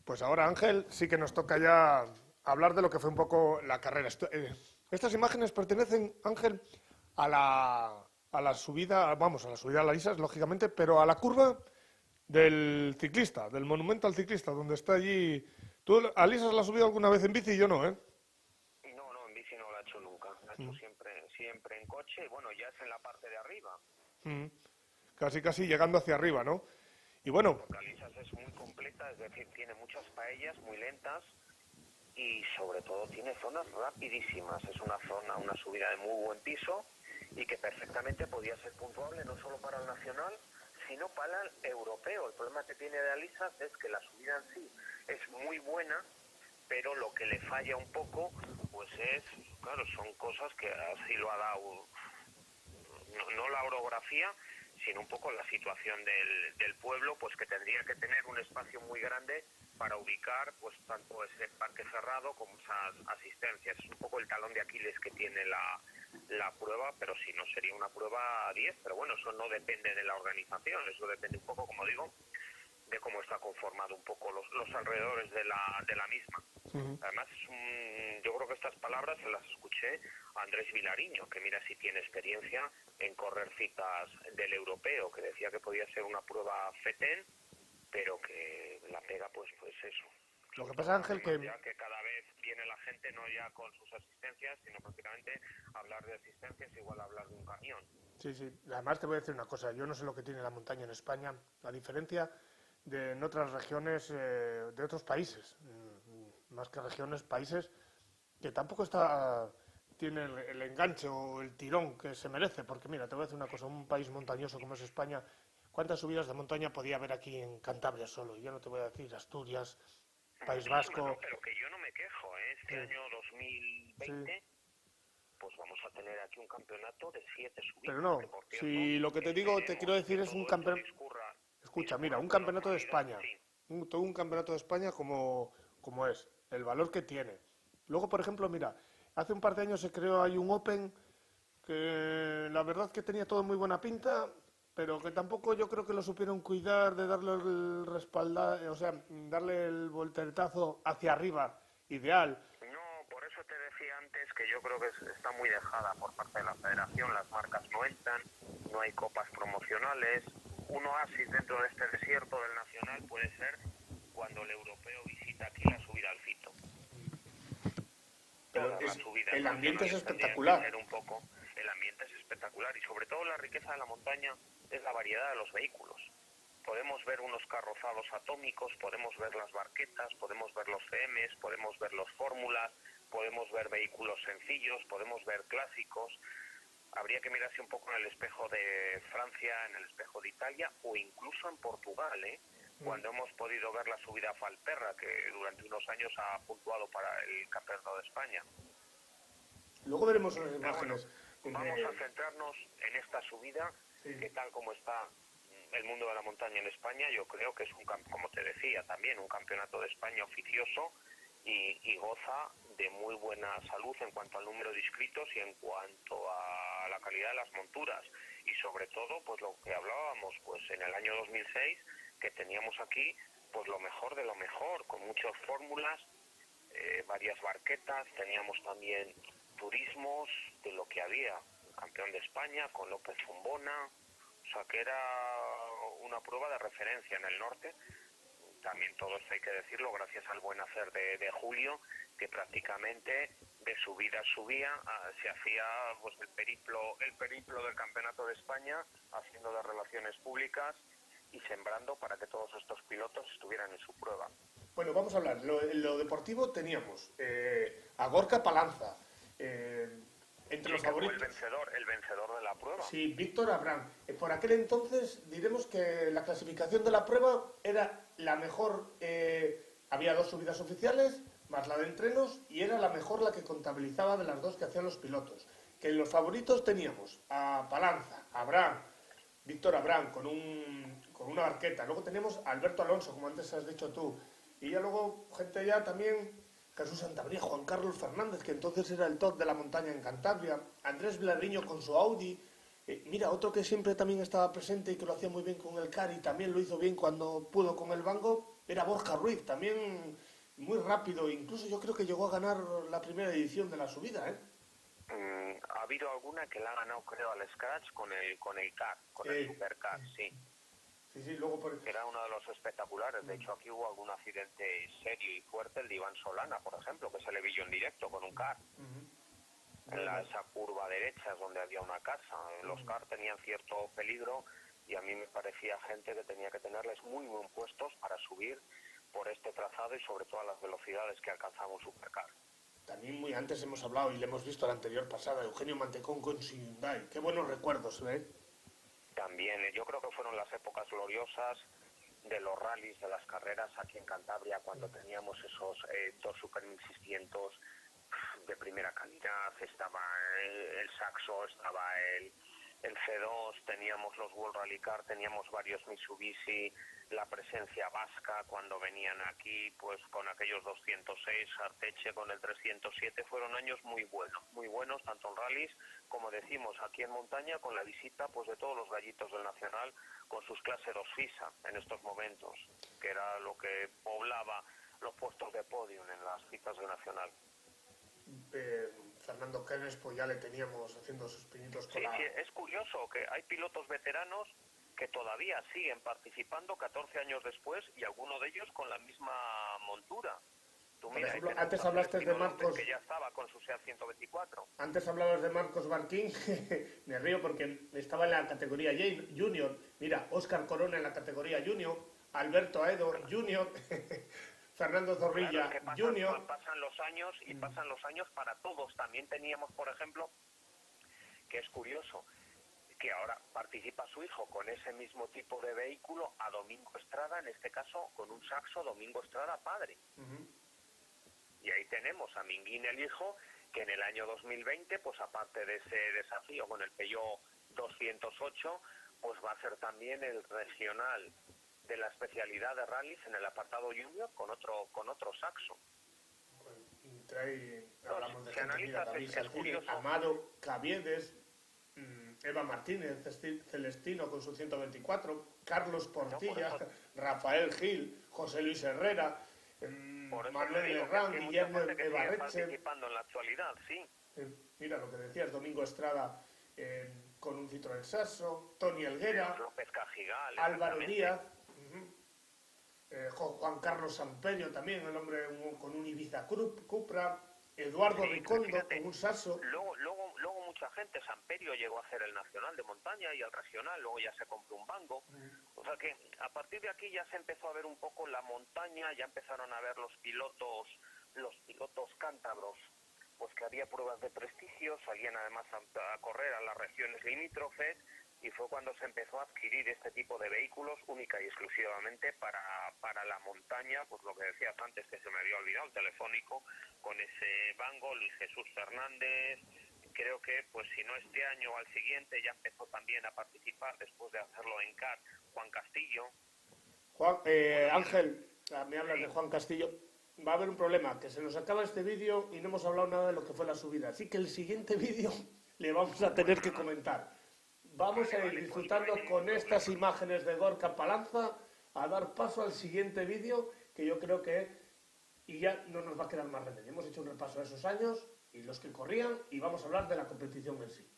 Pues ahora, Ángel, sí que nos toca ya hablar de lo que fue un poco la carrera. Estas imágenes pertenecen, Ángel, a la subida, vamos, a la subida a las islas, lógicamente, pero a la curva del ciclista, del monumento al ciclista, donde está allí. ¿Tú a Lisas la has subido alguna vez en bici? Y yo no, ¿eh? No, no, en bici no la he hecho nunca. La he hecho Mm, siempre en coche. Y bueno, ya es en la parte de arriba. mm. Casi, casi llegando hacia arriba, ¿no? Y Sí, bueno, porque Alisas es muy completa, es decir, tiene muchas paellas muy lentas y sobre todo tiene zonas rapidísimas. Es una zona, una subida de muy buen piso y que perfectamente podía ser puntuable no solo para el nacional, sino para el europeo. El problema que tiene de Alisas es que la subida en sí es muy buena, pero lo que le falla un poco, pues es, claro, son cosas que así lo ha dado, no la orografía, sino un poco la situación del pueblo, pues que tendría que tener un espacio muy grande para ubicar pues tanto ese parque cerrado como esas asistencias. Es un poco el talón de Aquiles que tiene la prueba, pero si no sería una prueba 10, pero bueno, eso no depende de la organización, eso depende un poco, como digo, de cómo está conformado un poco los alrededores de la misma. ujú. Además, yo creo que estas palabras se las escuché a Andrés Vilariño, que mira si tiene experiencia en correr citas del europeo, que decía que podía ser una prueba FETEN, pero que la pega pues eso. Lo que Sobre pasa, todo Ángel, además que ya que cada vez viene la gente no ya con sus asistencias, sino prácticamente hablar de asistencias igual a hablar de un camión. sí, sí. Además te voy a decir una cosa. Yo no sé lo que tiene la montaña en España, a diferencia de en otras regiones de otros países, más que regiones, países que tampoco tiene el enganche o el tirón que se merece. Porque mira, te voy a decir una cosa. Un país montañoso como es España, ¿cuántas subidas de montaña podía haber aquí en Cantabria solo? Y ya no te voy a decir Asturias, País Muchísimas, ¿no? Vasco. Pero que yo no me quejo, ¿eh? Este Sí, año sí. 2020 pues vamos a tener aquí un campeonato de 7 Pero subidas, que no, por cierto, si lo que te digo, te quiero esperemos que decir es un todo esto campeonato. discurra, Escucha, mira, discurra un con campeonato de normalidad, España, sí. todo un campeonato de España como es, el valor que tiene. Luego, por ejemplo, mira, hace un par de años se creó ahí un Open que la verdad que tenía todo muy buena pinta, pero que tampoco yo creo que lo supieron cuidar de darle el respaldar, o sea, darle el volteretazo hacia arriba, ideal. No, por eso te decía antes que yo creo que está muy dejada por parte de la federación, las marcas no entran, no hay copas promocionales. Un oasis dentro de este desierto del Nacional puede ser cuando el europeo visita aquí la subida al Fito. Pero Todas las subidas el ambiente es nacionales tendrían que espectacular. ser un poco, el ambiente es espectacular y sobre todo la riqueza de la montaña es la variedad de los vehículos. Podemos ver unos carrozados atómicos, podemos ver las barquetas, podemos ver los CMs, podemos ver los fórmulas, podemos ver vehículos sencillos, podemos ver clásicos. Habría que mirarse un poco en el espejo de Francia, en el espejo de Italia o incluso en Portugal, ¿eh? Cuando hemos podido ver la subida a Falperra, que durante unos años ha puntuado para el Campeonato de España. Luego veremos unas Pero bueno, imágenes vamos a de... centrarnos en esta subida, Sí. que tal como está el mundo de la montaña en España, yo creo que es como te decía, también un campeonato de España oficioso y goza de muy buena salud en cuanto al número de inscritos y en cuanto a la calidad de las monturas. Y sobre todo, pues lo que hablábamos, pues en el año 2006, que teníamos aquí pues lo mejor de lo mejor, con muchas fórmulas, varias barquetas, teníamos también turismos de lo que había, campeón de España con López Zumbona, o sea que era una prueba de referencia en el norte. También todo esto hay que decirlo gracias al buen hacer de Julio, que prácticamente de subida a subida se hacía pues el periplo del campeonato de España, haciendo las relaciones públicas y sembrando para que todos estos pilotos estuvieran en su prueba. Bueno, vamos a hablar. En lo deportivo teníamos a Gorka Palanza, entre Sí, los que fue favoritos. el vencedor de la prueba. Sí, Víctor Abraham. Por aquel entonces diremos que la clasificación de la prueba era la mejor. Había dos subidas oficiales, más la de entrenos, y era la mejor la que contabilizaba de las dos que hacían los pilotos. Que en los favoritos teníamos a Palanza, a Abraham, Víctor Abraham con una barqueta. Luego tenemos a Alberto Alonso, como antes has dicho tú. Y ya luego gente ya también, Jesús Santabria, Juan Carlos Fernández, que entonces era el top de la montaña en Cantabria, Andrés Vilariño con su Audi, Mira, otro que siempre también estaba presente y que lo hacía muy bien con el CAR y también lo hizo bien cuando pudo con el Bango, era Borja Ruiz, también muy rápido, incluso yo creo que llegó a ganar la primera edición de la subida, ¿eh? Ha habido alguna que la ha ganado, creo, al Scratch con el CAR, con el Supercar, sí. Sí, sí, luego por... Era uno de los espectaculares. De hecho, aquí hubo algún accidente serio y fuerte, el de Iván Solana, por ejemplo, que se le vio en directo con un CAR. En esa curva derecha es donde había una casa. Los CAR tenían cierto peligro y a mí me parecía gente que tenía que tenerles muy bien puestos para subir por este trazado y sobre todo a las velocidades que alcanzaba un Supercar. También muy antes hemos hablado y le hemos visto la anterior pasada, Eugenio Mantecón con su Hyundai. Qué buenos recuerdos, ¿eh? También, yo creo que fueron las épocas gloriosas de los rallies, de las carreras aquí en Cantabria, cuando teníamos esos dos Super 1600 de primera calidad, estaba el Saxo, estaba el C2, teníamos los World Rally Car, teníamos varios Mitsubishi, la presencia vasca cuando venían aquí, pues con aquellos 206, Arteche con el 307, fueron años muy buenos, tanto en rallies, como decimos, aquí en montaña, con la visita pues de todos los gallitos del Nacional, con sus cláseros FISA en estos momentos, que era lo que poblaba los puestos de podium en las citas del Nacional. Fernando Kenes, pues ya le teníamos haciendo sus pinitos con sí, es curioso que hay pilotos veteranos que todavía siguen participando 14 años después y alguno de ellos con la misma montura. Tú mira, por ejemplo, antes hablaste de Marcos... que ya estaba con su SEAT 124. Antes hablabas de Marcos Barquín, me río porque estaba en la categoría Junior. Mira, Óscar Corona en la categoría Junior, Alberto Aedo Junior... Fernando Zorrilla, claro, Junior. Pasan los años y pasan los años para todos. También teníamos, por ejemplo, que es curioso, que ahora participa su hijo con ese mismo tipo de vehículo a Domingo Estrada, en este caso con un Saxo Domingo Estrada padre. Y ahí tenemos a Minguín el hijo, que en el año 2020, pues aparte de ese desafío con el Peugeot 208, pues va a ser también el regional de la especialidad de rallies en el apartado junior con otro Saxo. Hablamos de gente, mira, David Salcini, Amado Caviedes, Eva Martínez, Celestino con su 124, Carlos Portilla, Rafael Gil, José Luis Herrera, Manuel Herrán, Guillermo Evarreche. Participando en la actualidad, sí. Mira lo que decías, Domingo Estrada con un Citroën Saxo, Tony Helguera, López Cajigal, Álvaro Díaz, Juan Carlos Samperio también, el hombre con un Ibiza Cupra, Eduardo Ricondo con un Saxo. Luego mucha gente, Samperio llegó a hacer el nacional de montaña y el regional, luego ya se compró un Bango. O sea que a partir de aquí ya se empezó a ver un poco la montaña, ya empezaron a ver los pilotos cántabros, pues que había pruebas de prestigio, salían además a correr a las regiones limítrofes, y fue cuando se empezó a adquirir este tipo de vehículos única y exclusivamente para la montaña, pues lo que decías antes, que se me había olvidado, el telefónico, con ese Bango, Luis Jesús Fernández. Creo que, pues si no este año o al siguiente, ya empezó también a participar, después de hacerlo en CAR, Juan Castillo. Ángel, me hablas de Juan Castillo. Va a haber un problema, que se nos acaba este vídeo y no hemos hablado nada de lo que fue la subida. Así que el siguiente vídeo le vamos a tener que comentar. Vamos a ir disfrutando con estas imágenes de Gorka Palanza, a dar paso al siguiente vídeo, que yo creo que y ya no nos va a quedar más remedio. Hemos hecho un repaso de esos años y los que corrían, y vamos a hablar de la competición en sí.